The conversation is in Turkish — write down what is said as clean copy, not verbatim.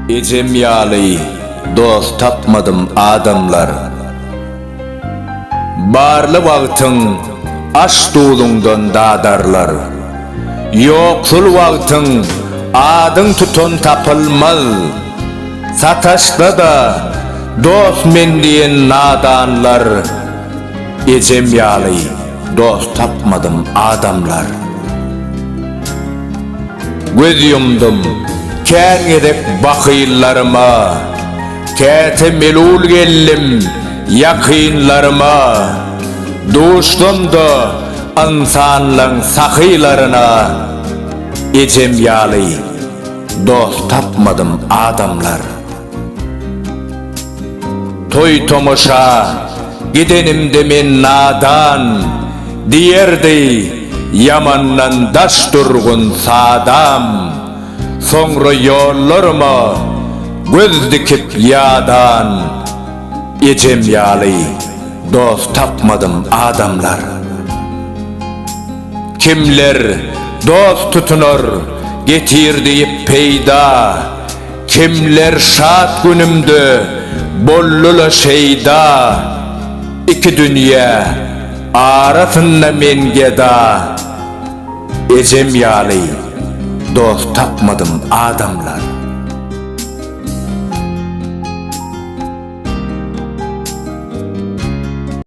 Ecem yali dost tapmadım adamlar. Barlı wagtyň aş dulundan dadarlar. Yoksul wagtyň adyň tutan tapylmaz. Sataşda da dost men diýen nadanlar. Ecem yali dost tapmadım adamlar. Göz yumdum kän edip bakıylarıma, käte melul gellim yakynlarıma, duşdum da insanlaň sahylaryna. Ecem yali dost tapmadım adamlar. Toy tomoşa gidenimde men nadan, diýerdi yamandan daş durgun sadam. Soňra ýollarıma göz dikip ýadan. Ecem yali dost tapmadım adamlar. Kimler dost tutunur getirdiýip peýda, kimler şat günümde bollula şeýda. Iki dünýä arasynda men geda. Ecem yali dost tapmadım adamlar.